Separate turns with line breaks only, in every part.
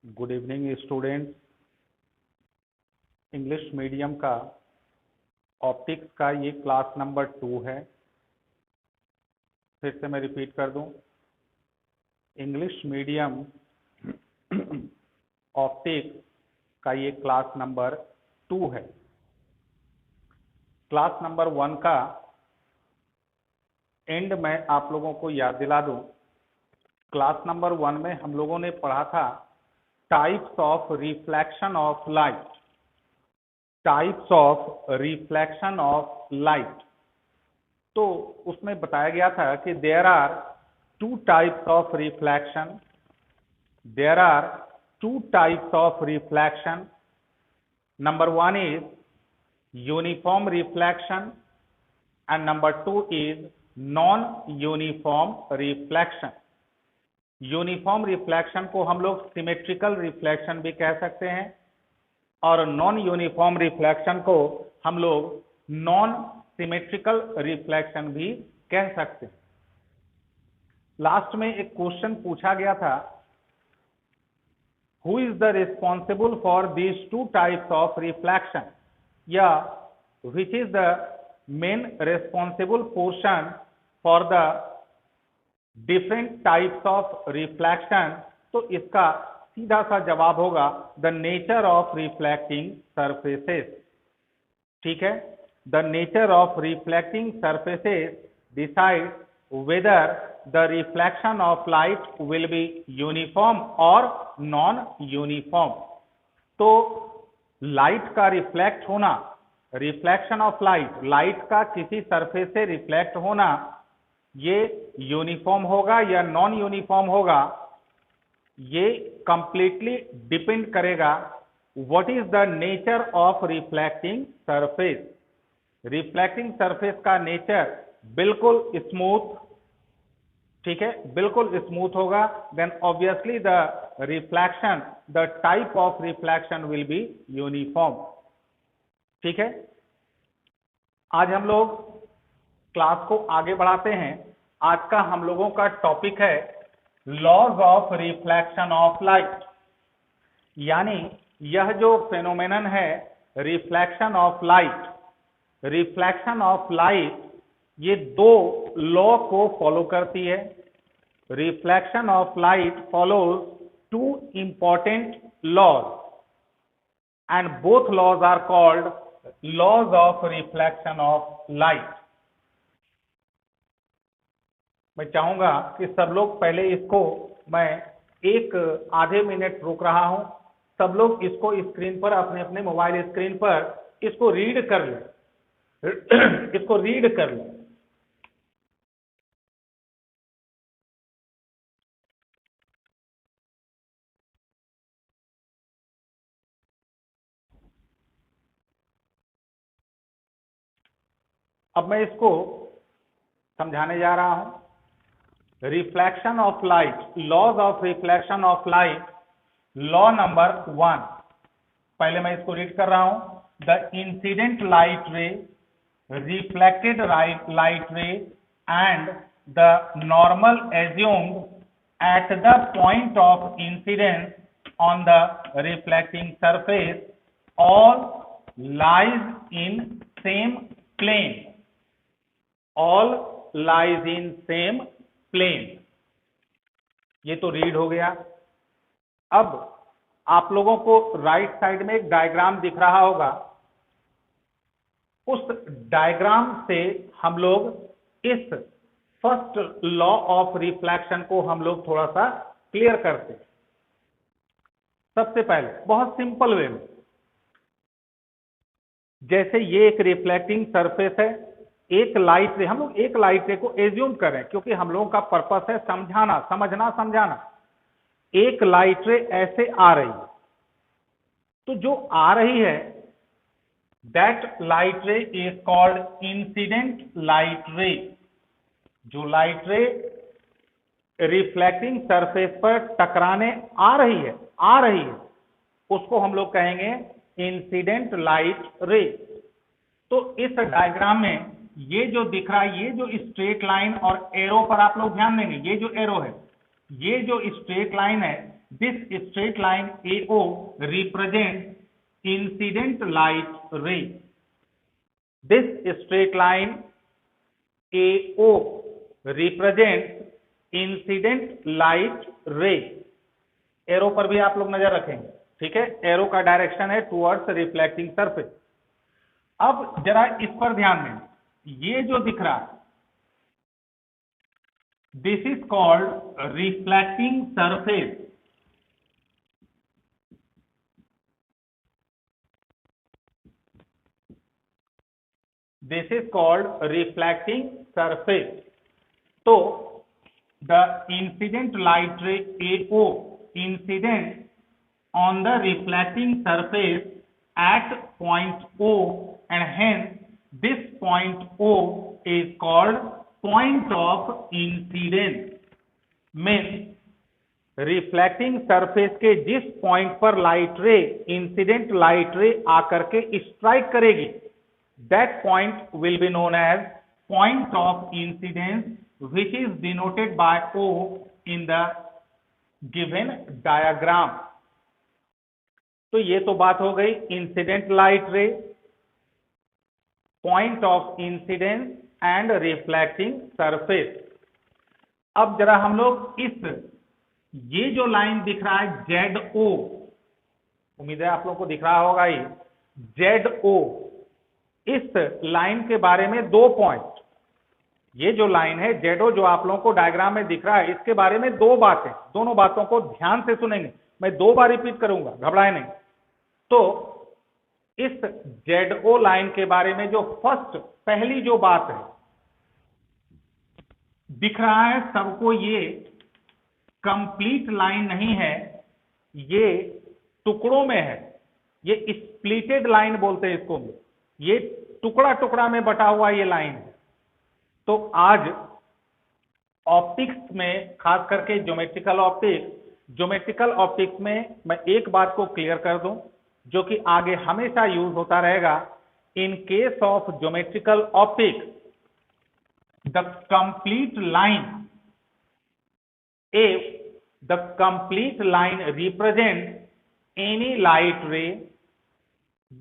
Good evening students. English medium का optics का ये क्लास नंबर 2 है। फिर से मैं रिपीट कर दूं, इंग्लिश मीडियम ऑप्टिक्स का ये क्लास नंबर 2 है। क्लास नंबर 1 का एंड में आप लोगों को याद दिला दूं, क्लास नंबर 1 में हम लोगों ने पढ़ा था types of reflection of light. Types of reflection of light, तो उसमें बताया गया था कि there are two types of reflection. There are two types of reflection. Number 1 is uniform reflection and number 2 is non-uniform reflection. Uniform reflection को हम लोग symmetrical reflection भी कह सकते हैं और नॉन यूनिफॉर्म रिफ्लेक्शन को हम लोग नॉन सिमेट्रिकल रिफ्लेक्शन भी कह सकते हैं। लास्ट में एक क्वेश्चन पूछा गया था, who is the responsible for these two types of reflection, या which is the main responsible portion for the different types of reflection। तो इसका सीधा सा जवाब होगा the nature of reflecting surfaces। ठीक है, the nature of reflecting surfaces decides whether the reflection of light will be uniform or non uniform। तो light का रिफ्लेक्ट होना, रिफ्लेक्शन ऑफ लाइट, लाइट का किसी सरफेस से रिफ्लेक्ट होना, ये यूनिफॉर्म होगा या नॉन यूनिफॉर्म होगा, ये कंप्लीटली डिपेंड करेगा what is the nature of reflecting surface. Reflecting surface का नेचर बिल्कुल स्मूथ, ठीक है, बिल्कुल स्मूथ होगा, then obviously the reflection, the type of reflection will be uniform. ठीक है, आज हम लोग क्लास को आगे बढ़ाते हैं। आज का हम लोगों का टॉपिक है laws of reflection of light, यानी यह जो फेनोमेनन है reflection of light. Reflection of light ये दो लॉ को फॉलो करती है। Reflection of light follows two important laws and both laws are called laws of reflection of light। मैं चाहूंगा कि सब लोग पहले इसको, मैं एक आधे मिनट रुक रहा हूं, सब लोग इसको स्क्रीन पर, अपने अपने मोबाइल स्क्रीन पर इसको रीड कर लें, इसको रीड कर लें। अब मैं इसको समझाने जा रहा हूं। Reflection of light, laws of reflection of light, law number 1, पहले मैं इसको रीड कर रहा हूं। The incident light ray, reflected light ray and the normal assumed at the point of incidence on the reflecting surface all lies in same plane. All lies in same plane, ये तो read हो गया। अब आप लोगों को right side में एक डायग्राम दिख रहा होगा, उस डायग्राम से हम लोग इस फर्स्ट लॉ ऑफ रिफ्लेक्शन को हम लोग थोड़ा सा क्लियर करते हैं। सबसे पहले बहुत सिंपल वे में, जैसे ये एक रिफ्लेक्टिंग सरफेस है, एक लाइट रे, हम लोग एक लाइट रे को एज्यूम करें क्योंकि हम लोगों का पर्पस है समझाना, समझना, समझाना। एक लाइट रे ऐसे आ रही है, तो जो आ रही है दैट लाइट रे इज कॉल्ड इंसिडेंट लाइट रे। जो लाइट रे रिफ्लेक्टिंग सरफेस पर टकराने आ रही है, उसको हम लोग कहेंगे इंसिडेंट लाइट रे। तो इस डायग्राम में ये जो दिख रहा है, ये जो स्ट्रेट लाइन और एरो पर आप लोग ध्यान देंगे, ये जो एरो है, ये जो स्ट्रेट लाइन है, this straight line AO represents incident light ray. This straight line AO represents incident light ray. Arrow पर भी आप लोग नजर रखेंगे, ठीक है। एरो का डायरेक्शन है टुवर्ड्स रिफ्लेक्टिंग सरफेस। अब जरा इस पर ध्यान दें, ये जो दिख रहा है this is called reflecting surface. This is called reflecting surface. तो the incident light ray AO incident on the reflecting surface at point O, and hence this point O is called point of incidence. Means reflecting surface के जिस point पर light रे, incident light रे आकर के strike करेगी, that point will be known as point of incidence, which is denoted by O in the given diagram. तो ये तो बात हो गई incident light ray, point of incidence and reflecting surface. अब जरा हम लोग ये जो लाइन दिख रहा है ZO, उम्मीद है आप लोगों को दिख रहा होगा ये ZO, इस लाइन के बारे में 2 पॉइंट। ये जो लाइन है ZO जो आप लोगों को डायग्राम में दिख रहा है, इसके बारे में 2 बातें, दोनों बातों को ध्यान से सुनेंगे। मैं 2 बार रिपीट करूंगा, घबराए नहीं। तो इस ZO लाइन के बारे में जो पहली जो बात है, दिख रहा है सबको ये कंप्लीट लाइन नहीं है, ये टुकड़ों में है, ये स्प्लिटेड लाइन बोलते हैं इसको, ये टुकड़ा टुकड़ा में बटा हुआ ये लाइन है। तो आज ऑप्टिक्स में, खास करके ज्योमेट्रिकल ऑप्टिक्स में मैं एक बात को क्लियर कर दूं, जो कि आगे हमेशा यूज होता रहेगा। इन case of geometrical optics, the complete line, if the complete line represents any light ray,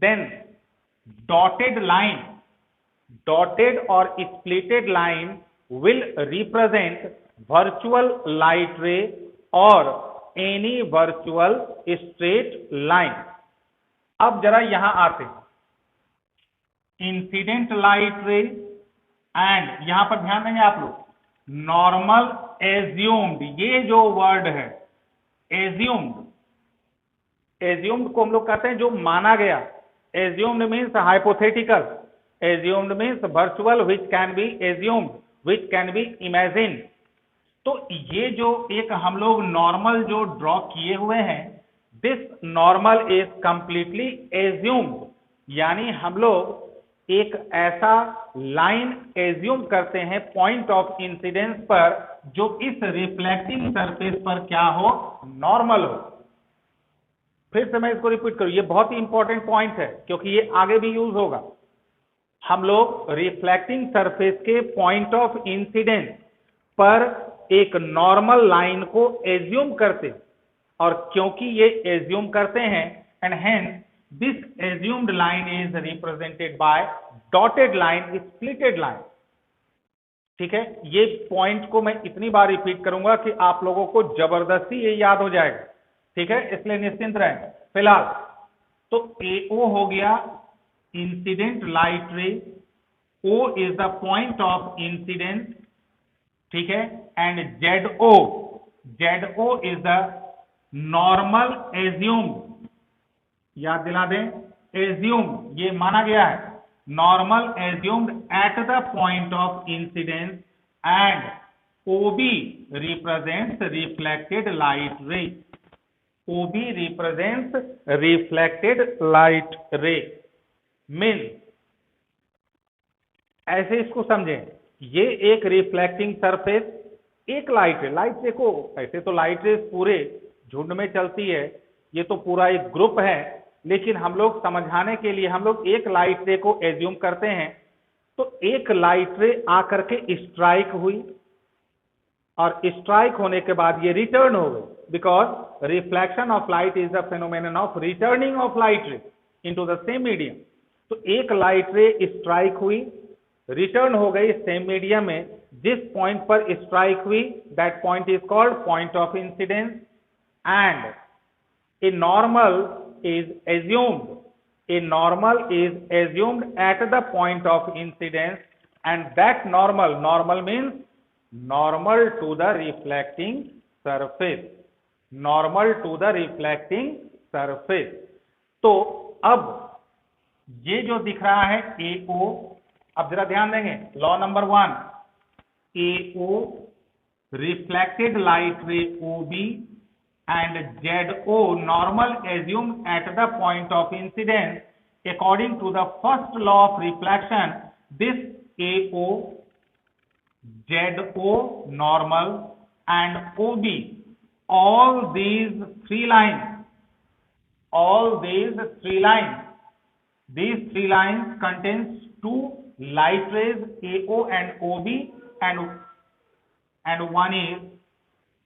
then dotted or splitted line will represent virtual light ray or any virtual straight line. अब जरा यहां आते हैं, incident light ray and यहां पर ध्यान देंगे आप लोग, नॉर्मल एज्यूम्ड, ये जो वर्ड है एज्यूम्ड, एज्यूम्ड को हम लोग कहते हैं जो माना गया। Assumed means hypothetical, assumed means virtual which can be assumed, which can be imagine. तो ये जो एक हम लोग नॉर्मल जो ड्रॉ किए हुए हैं, this normal is completely assumed, यानी हम लोग एक ऐसा लाइन एज्यूम करते हैं पॉइंट ऑफ इंसिडेंस पर जो इस रिफ्लेक्टिंग सरफेस पर क्या हो, नॉर्मल हो। फिर से मैं इसको रिपीट करूं, ये बहुत ही इंपॉर्टेंट पॉइंट है क्योंकि ये आगे भी यूज होगा। हम लोग रिफ्लेक्टिंग सरफेस के पॉइंट ऑफ इंसिडेंस पर एक नॉर्मल लाइन को एज्यूम करते, और क्योंकि ये एज्यूम करते हैं, and hence this assumed line is represented by dotted line, splitted line। ठीक है, ये पॉइंट को मैं इतनी बार रिपीट करूंगा कि आप लोगों को जबरदस्ती ये याद हो जाएगा। ठीक है, इसलिए निश्चिंत रहें। फिलहाल तो AO हो गया इंसिडेंट लाइट रे, O is the point of incidence, ठीक है, and ZO is the normal assumed, याद दिला दें, एज्यूम ये माना गया है, normal assumed at the point of incidence, and OB represents reflected light रे, OB रिप्रेजेंट्स रिफ्लेक्टेड लाइट रे। मीन ऐसे इसको समझें, ये एक रिफ्लेक्टिंग सरफेस, एक लाइट रे को, ऐसे तो लाइट रे पूरे झुंड में चलती है, ये तो पूरा एक ग्रुप है, लेकिन हम लोग समझाने के लिए हम लोग एक लाइट रे को एज्यूम करते हैं। तो एक लाइट रे आकर के स्ट्राइक हुई, और स्ट्राइक होने के बाद ये रिटर्न हो गई, because reflection of light is the phenomenon of returning of light रे इनटू द सेम मीडियम। तो एक लाइट रे स्ट्राइक हुई, रिटर्न हो गई सेम मीडियम में, जिस पॉइंट पर स्ट्राइक हुई that point is called point of incidence, and a normal is assumed, a normal is assumed at the point of incidence, and that normal means normal to the reflecting surface, normal to the reflecting surface। तो अब ये जो दिख रहा है AO, अब जरा ध्यान देंगे law number 1, AO reflected light ray OB and ZO normal assumed at the point of incidence according to the first law of reflection, this AO, ZO normal and OB, all these three lines contains two light rays AO and OB, and one is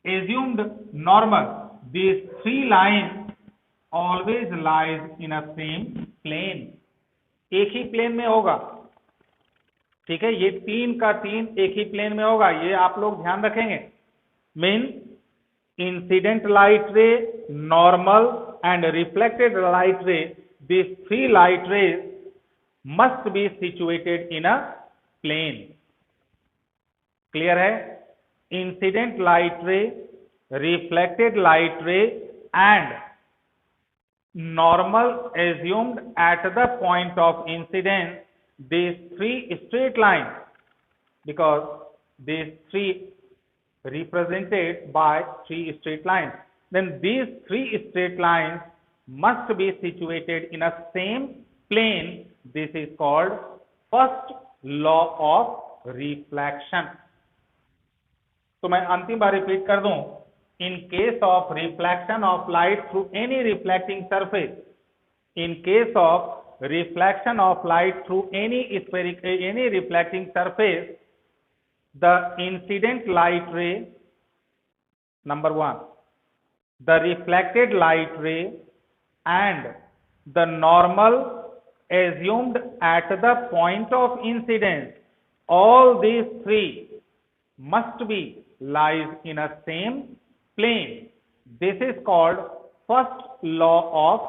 assumed normal. These three lines always lies in a same plane, एक ही plane में होगा, ठीक है, ये 3 का 3 एक ही plane में होगा, ये आप लोग ध्यान रखेंगे। मीन इंसिडेंट लाइट रे, नॉर्मल एंड रिफ्लेक्टेड लाइट रे, these three light rays must be situated in a plane। Clear है? Incident light ray, reflected light ray and normal assumed at the point of incidence, these three straight lines, because these three represented by three straight lines, then these three straight lines must be situated in a same plane. This is called first law of reflection। तो मैं अंतिम बार repeat कर दूं, in case of reflection of light through any reflecting surface, in case of reflection of light through any reflecting surface, the incident light ray, number 1, the reflected light ray and the normal assumed at the point of incidence, all these three must be lies in a same plane। This is called first law of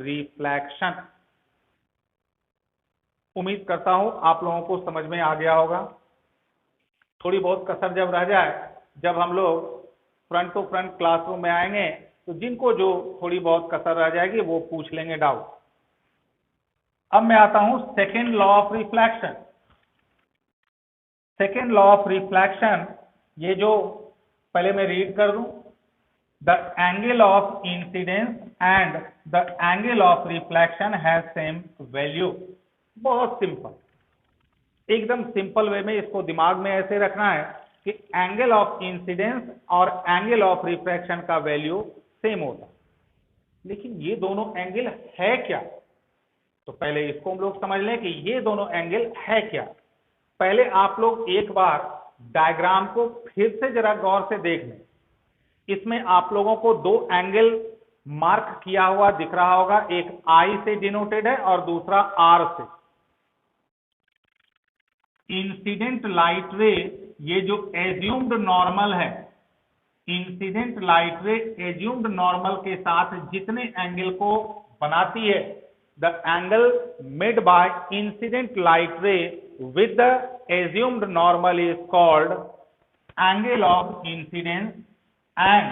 reflection। उम्मीद करता हूं आप लोगों को समझ में आ गया होगा। थोड़ी बहुत कसर जब रह जाए, जब हम लोग फ्रंट टू फ्रंट क्लासरूम में आएंगे, तो जिनको जो थोड़ी बहुत कसर रह जाएगी वो पूछ लेंगे डाउट। अब मैं आता हूं second law of reflection. Second law of reflection, ये जो पहले मैं रीड कर दूं, the angle of incidence and the angle of reflection has same value। बहुत सिंपल, एकदम सिंपल वे में इसको दिमाग में ऐसे रखना है कि एंगल ऑफ इंसिडेंस और एंगल ऑफ रिफ्रैक्शन का वैल्यू सेम होता है। लेकिन ये दोनों एंगल है क्या? तो पहले इसको हम लोग समझ लें कि ये दोनों एंगल है क्या। पहले आप लोग एक बार डायग्राम को फिर से जरा गौर से देख लें। इसमें आप लोगों को दो एंगल मार्क किया हुआ दिख रहा होगा, एक I से डिनोटेड है और दूसरा R से। इंसिडेंट लाइट रे, ये जो एज्यूम्ड नॉर्मल है, इंसिडेंट लाइट रे एज्यूम्ड नॉर्मल के साथ जितने एंगल को बनाती है, the angle made by incident light रे with the assumed normal is called angle of incidence, and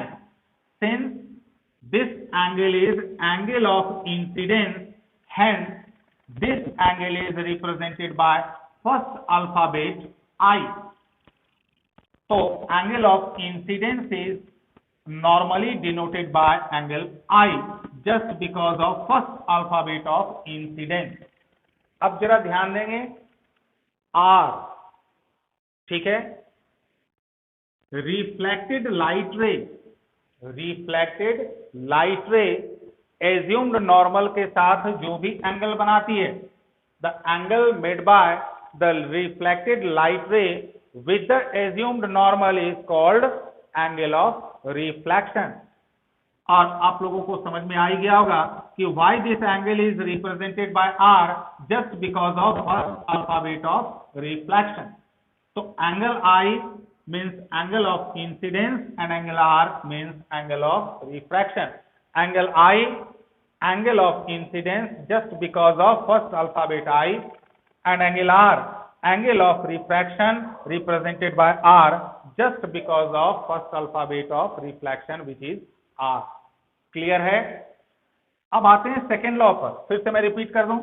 since this angle is angle of incidence, hence this angle is represented by first alphabet I। So angle of incidence is normally denoted by angle I just because of first alphabet of incidence। अब जरा ध्यान देंगे, R, ठीक है, reflected light ray, reflected light रे assumed normal के साथ जो भी एंगल बनाती है, the angle made by the reflected light रे with the assumed normal is called angle of reflection. और आप लोगों को समझ में आ ही गया होगा कि why this angle is represented by r just because of first alphabet of reflection. So angle I means angle of incidence and angle r means angle of refraction. Angle I, angle of incidence just because of first alphabet I, and angle r, angle of refraction represented by r just because of first alphabet of reflection which is r. Clear है? अब आते हैं second law पर, फिर से मैं repeat कर दूं,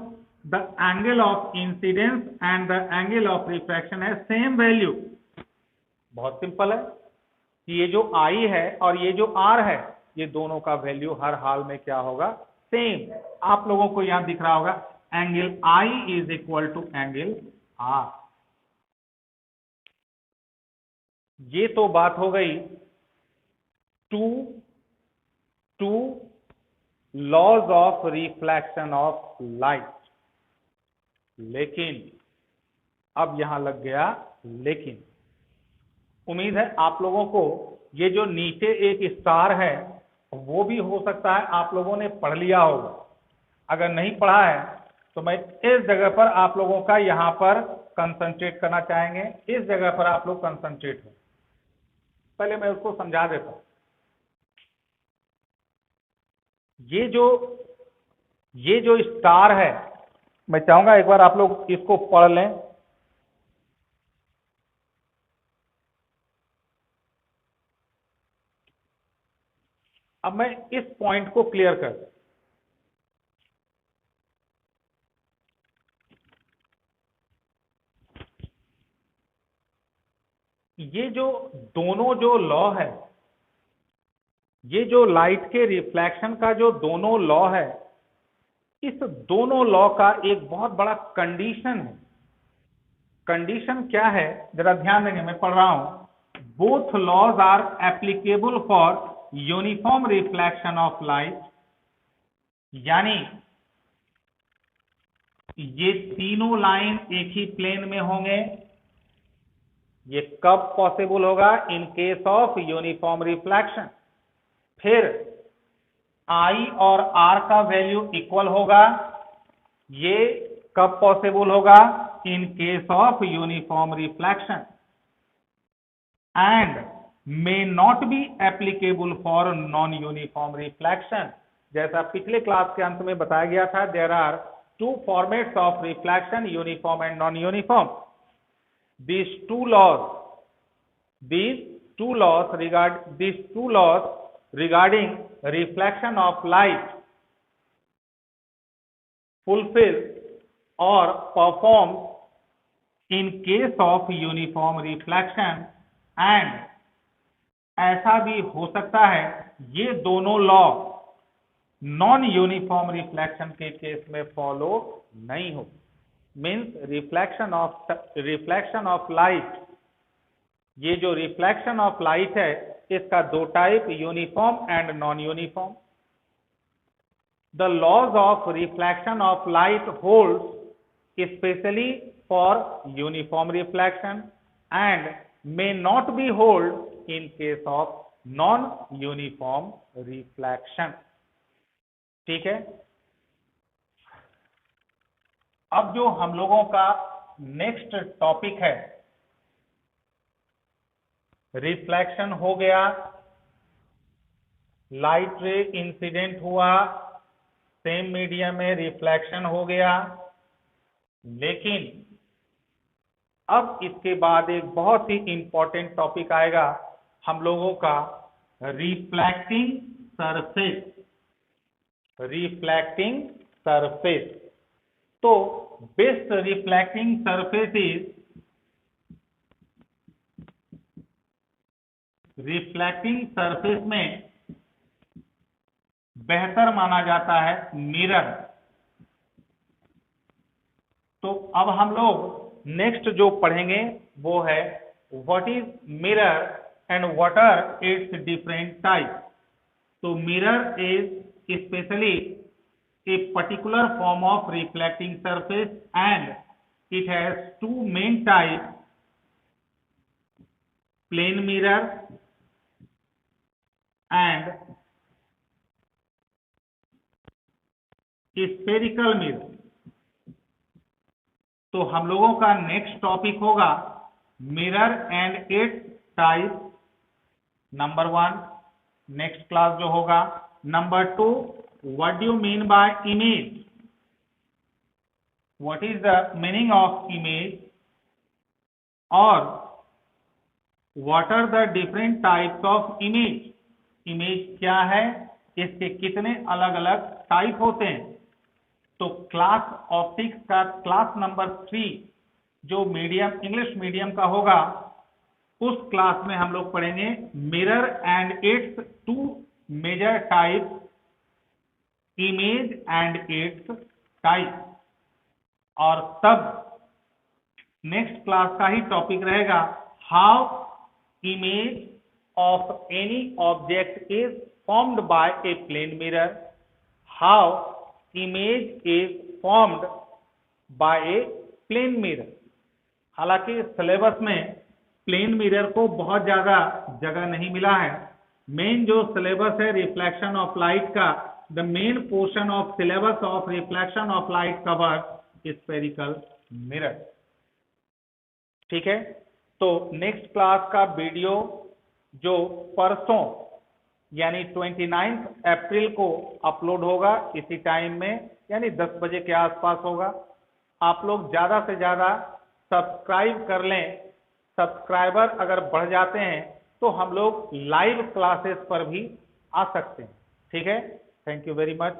the angle of incidence and the angle of refraction है सेम वैल्यू। बहुत सिंपल है कि ये जो I है और ये जो R है, ये दोनों का वैल्यू हर हाल में क्या होगा? सेम। आप लोगों को यहां दिख रहा होगा angle I is equal to angle R। ये तो बात हो गई two laws of reflection of light. लेकिन अब यहां लग गया लेकिन। उम्मीद है आप लोगों को ये जो नीचे एक स्टार है वो भी हो सकता है आप लोगों ने पढ़ लिया होगा। अगर नहीं पढ़ा है तो मैं इस जगह पर आप लोगों का यहां पर कंसंट्रेट करना चाहेंगे, इस जगह पर आप लोग कंसंट्रेट हो। पहले मैं उसको समझा देता हूं। ये जो स्टार है, मैं चाहूंगा एक बार आप लोग इसको पढ़ लें। अब मैं इस पॉइंट को क्लियर कर दूं। ये जो दोनों जो लॉ है, ये जो लाइट के रिफ्लेक्शन का जो दोनों लॉ है, इस दोनों लॉ का एक बहुत बड़ा कंडीशन है। कंडीशन क्या है जरा ध्यान देंगे, मैं पढ़ रहा हूं। Both laws are applicable for uniform reflection of light. यानी ये तीनों लाइन एक ही प्लेन में होंगे। ये कब पॉसिबल होगा? In case of uniform reflection. फिर I और R का वैल्यू इक्वल होगा। ये कब पॉसिबल होगा? In case of uniform reflection. And may not be applicable for non uniform reflection. जैसा पिछले क्लास के अंत में बताया गया था, there are two formats of reflection, uniform and non uniform. these two laws regarding reflection of light fulfill or perform in case of uniform reflection, and ऐसा भी हो सकता है ये दोनों लॉ नॉन यूनिफॉर्म रिफ्लेक्शन के केस में follow नहीं हो। मीन्स रिफ्लेक्शन ऑफ लाइट, ये जो रिफ्लेक्शन ऑफ लाइट है इसका दो type, uniform and non uniform. The laws of reflection of light holds specially for uniform reflection and may not be hold in case of non uniform reflection। ठीक है। अब जो हम लोगों का नेक्स्ट टॉपिक है, रिफ्लेक्शन हो गया, लाइट रे इंसिडेंट हुआ, सेम मीडियम में रिफ्लेक्शन हो गया। लेकिन अब इसके बाद एक बहुत ही इंपॉर्टेंट टॉपिक आएगा हम लोगों का, रिफ्लेक्टिंग सरफेस। Reflecting surface. तो best reflecting surface is, reflecting surface में बेहतर माना जाता है मिरर। तो अब हम लोग नेक्स्ट जो पढ़ेंगे वो है what is mirror and what are its different type. तो mirror is specially a particular form of reflecting surface and it has two main type, plane mirror and spherical mirror। तो हम लोगों का नेक्स्ट टॉपिक होगा mirror and its type, number 1 next class जो होगा। Number 2, what do you mean by image, what is the meaning of image, और what are the different types of image, image क्या है, इसके कितने अलग अलग टाइप होते हैं। तो क्लास ऑप्टिक्स का क्लास नंबर 3 जो मीडियम इंग्लिश मीडियम का होगा, उस क्लास में हम लोग पढ़ेंगे mirror and its 2 major type, image and its type. और तब नेक्स्ट क्लास का ही टॉपिक रहेगा how image of any object is formed by a plane mirror, how image is formed by a plane mirror. हालांकि syllabus में plane mirror को बहुत ज्यादा जगह नहीं मिला है। मेन जो सिलेबस है रिफ्लेक्शन ऑफ लाइट का, the main portion of syllabus of reflection of light cover spherical mirror. ठीक है, तो नेक्स्ट क्लास का वीडियो जो परसों यानी 29 अप्रैल को अपलोड होगा, इसी टाइम में यानी 10 बजे के आसपास होगा। आप लोग ज्यादा से ज्यादा सब्सक्राइब कर लें। सब्सक्राइबर अगर बढ़ जाते हैं तो हम लोग लाइव क्लासेस पर भी आ सकते हैं। ठीक है, थैंक यू वेरी मच।